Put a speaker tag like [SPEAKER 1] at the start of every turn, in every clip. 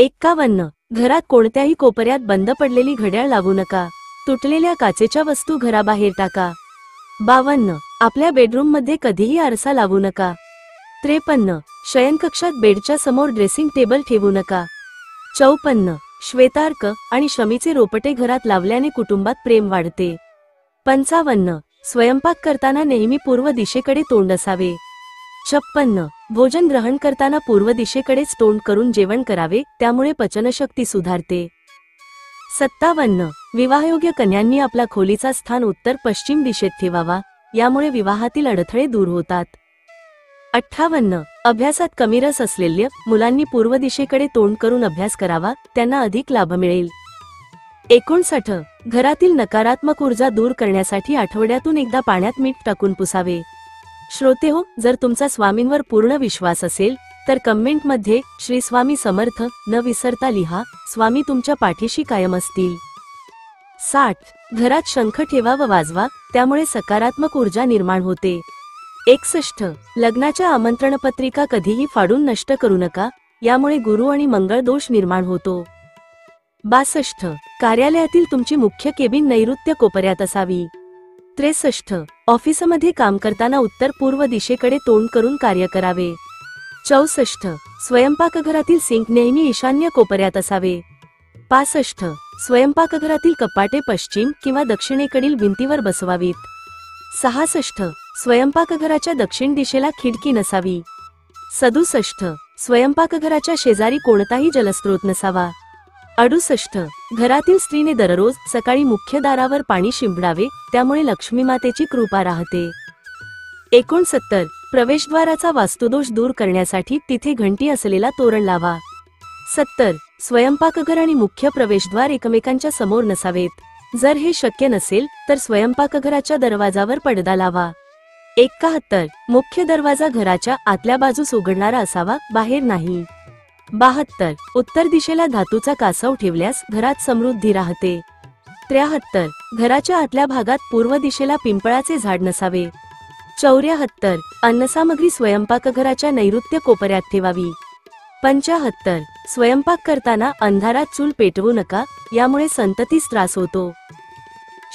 [SPEAKER 1] 51. घरात कोणत्याही कोपऱ्यात बंद पडलेली घड्याळ लावू नका. तुटलेल्या काचेच्या वस्तू घराबाहेर टाका. 52. आपल्या बेडरूममध्ये कधीही आरसा लावू नका. 53. शयनकक्षात बेडच्या समोर ड्रेसिंग टेबल ठेवू नका. 54. श्वेतार्क आणि शमीचे रोपटे घरात लावल्याने कुटुंबात प्रेम वाढते. 55. स्वयंपाक करताना नेहमी पूर्व दिशेकडे तोंड असावे. 56. भोजन ग्रहण करताना पूर्व दिशेकडेच तोंड करून जेवण करावे, त्यामुळे पचनशक्ती सुधारते. 57. विवाहयोग्य कन्यांनी आपला खोलीचा स्थान उत्तर पश्चिम दिशेत ठेवावा, यामुळे विवाहातील अडथळे दूर होतात. 58. अभ्यासात कमी रस असलेल्या मुलांनी पूर्व दिशेकडे तोंड करून अभ्यास करावा, त्यांना अधिक लाभ मिळेल. 59. घरातील नकारात्मक ऊर्जा दूर करण्यासाठी आठवड्यातून एकदा पाण्यात मीठ टाकून पुसावे. श्रोतेहो, जर तुमचा स्वामींवर पूर्ण विश्वास असेल तर कमेंटमध्ये श्री स्वामी समर्थ न विसरता लिहा. स्वामी तुमच्या पाठीशी कायम असतील. 60. घरात शंख ठेवा व वाजवा, त्यामुळे सकारात्मक ऊर्जा निर्माण होते. 61. लग्नाच्या आमंत्रणपत्रिका कधीही फाडून नष्ट करू नका, यामुळे गुरु आणि मंगळ दोष निर्माण होतो. 62. कार्यालयातील तुमची मुख्य केबिन नैऋत्य कोपऱ्यात असावी. 63. ऑफिसमध्ये काम करताना उत्तर पूर्व दिशेकडे तोंड करून कार्य करावे. 64. स्वयंपाकघरातील सिंक नेहमी ईशान्य कोपऱ्यात असावे. 65. स्वयंपाकघरातील कपाटे पश्चिम किंवा दक्षिणेकडील भिंतीवर बसवावीत. 66. स्वयंपाकघराच्या दक्षिण दिशेला खिडकी नसावी. 67. स्वयंपाकघराच्या शेजारी कोणताही जलस्रोत नसावा. 68. घरातील स्त्रीने दररोज सकाळी मुख्य दारावर पाणी शिंपडावे, त्यामुळे लक्ष्मी मातेची कृपा राहते. 69. प्रवेशद्वाराचा वास्तुदोष दूर करण्यासाठी तिथे घंटी असलेला तोरण लावा. 70. स्वयंपाकघर आणि मुख्य प्रवेशद्वार एकमेकांच्या समोर नसावेत. जर हे शक्य नसेल तर स्वयंपाकघराच्या दरवाजावर पडदा लावा. 71. मुख्य दरवाजा घराच्या आतल्या बाजूस उघडणारा असावा, बाहेर नाही. 72. उत्तर दिशेला धातूचा कासव ठेवल्यास घरात समृद्धी राहते. 73. घराच्या आतल्या भागात पूर्व दिशेला पिंपळाचे झाड नसावे. 74. अन्नसामग्री स्वयंपाकघराच्या नैऋत्य कोपऱ्यात ठेवावी. 75. स्वयंपाक करताना अंधारात चूल पेटवू नका, यामुळे संततीस त्रास होतो.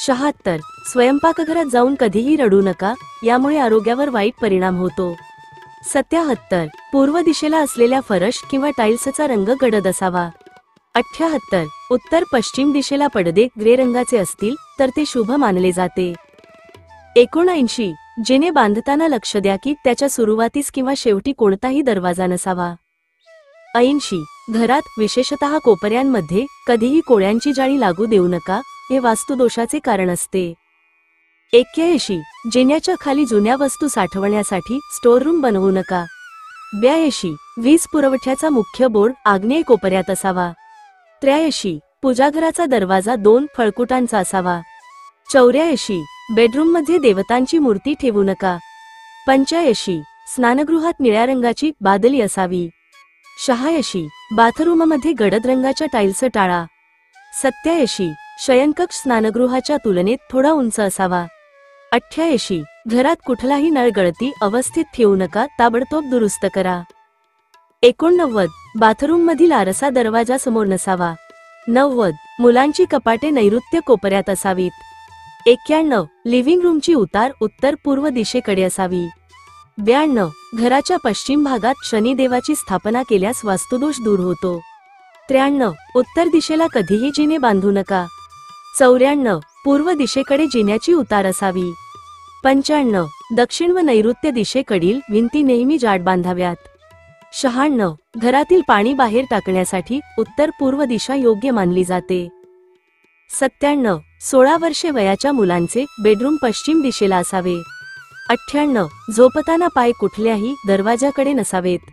[SPEAKER 1] 76. स्वयंपाकघरात जाऊन कधीही रडू नका, यामुळे आरोग्यावर वाईट परिणाम होतो. 77. पूर्व दिशेला असलेल्या फरश किंवा टाइल्सचा रंग गडद असावा. 78. उत्तर पश्चिम दिशेला पडदे ग्रे रंगाचे असतील तर ते शुभ मानले जाते. 79. जिने बांधताना लक्ष द्या की त्याच्या सुरुवातीस किंवा शेवटी कोणताही दरवाजा नसावा. 80. घरात विशेषतः कोपऱ्यांमध्ये कधीही कोळ्यांची जाळी लागू देऊ नका, हे वास्तुदोषाचे कारण असते. 81. जिन्याच्या खाली जुन्या वस्तू साठवण्यासाठी स्टोर रूम बनवू नका. 82. वीज पुरवठ्याचा मुख्य बोर्ड आग्नेय कोपऱ्यात असावा. 83. पूजाघराचा दरवाजा 2 फळकुटांचा असावा. 84. बेडरूममध्ये देवतांची मूर्ती ठेवू नका. 85. स्नानगृहात निळ्या रंगाची बादली असावी. 86. बाथरूममध्ये गडद रंगाच्या टाइल्स टाळा. 87. शयनकक्ष स्नानगृहाच्या तुलनेत थोडा उंच असावा. 88. घरात कुठलाही नळ गळती अवस्थेत ठेवू नका, ताबडतोब दुरुस्त करा. 89. बाथरूममधील आरसा दरवाजा समोर नसावा. 90. मुलांची कपाटे नैऋत्य कोपऱ्यात असावीत. 91. लिव्हिंग रूमची उतार उत्तर पूर्व दिशेकडे असावी. 92. घराच्या पश्चिम भागात शनिदेवाची स्थापना केल्यास वास्तुदोष दूर होतो. 93. उत्तर दिशेला कधीही जिने बांधू नका. 94. पूर्व दिशेकडे जिन्याची उतार असावी. 95. दक्षिण व नैऋत्य दिशेकडील भिंती नेहमी जाड बांधाव्यात. 96. घरातील पाणी बाहेर टाकण्यासाठी उत्तर पूर्व दिशा योग्य मानली जाते. 97. 16 वर्षे वयाच्या मुलांचे बेडरूम पश्चिम दिशेला असावे. 98. झोपताना पाय कुठल्याही दरवाजाकडे नसावेत.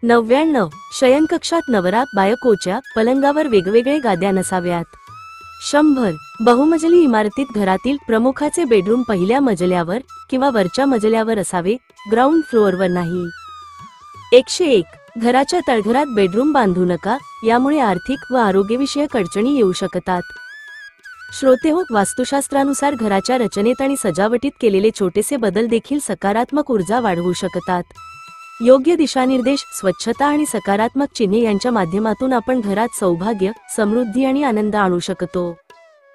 [SPEAKER 1] 99. शयनकक्षात नवरा बायकोच्या पलंगावर वेगवेगळे गाद्या नसाव्यात. 100. बहुमजली इमारतीत घरातील प्रमुखाचे बेडरूम पहिल्या मजल्यावर किंवा वरच्या मजल्यावर असावे, ग्राउंड फ्लोअरवर नाही. 101. घराच्या तळघरात बेडरूम बांधू नका, यामुळे आर्थिक व आरोग्यविषयक अडचणी येऊ शकतात. श्रोतेहो, वास्तुशास्त्रानुसार घराच्या रचनेत आणि सजावटीत केलेले छोटेसे बदल देखील सकारात्मक ऊर्जा वाढवू शकतात. योग्य दिशानिर्देश, स्वच्छता आणि सकारात्मक चिन्हे यांच्या माध्यमातून आपण घरात सौभाग्य, समृद्धी आणि आनंद आणू शकतो.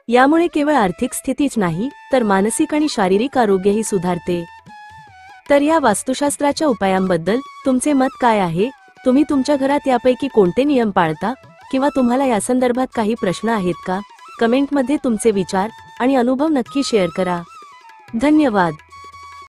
[SPEAKER 1] यामुळे केवळ आर्थिक स्थितीच नाही, तर मानसिक आणि शारीरिक आरोग्यही सुधारते. तर या वास्तुशास्त्राच्या उपायांबद्दल तुमचे मत काय आहे? तुम्ही तुमच्या घरात यापैकी कोणते नियम पाळता, किंवा तुम्हाला यासंदर्भात काही प्रश्न आहेत का? कमेंटमध्ये तुमचे विचार आणि अनुभव नक्की शेअर करा. धन्यवाद.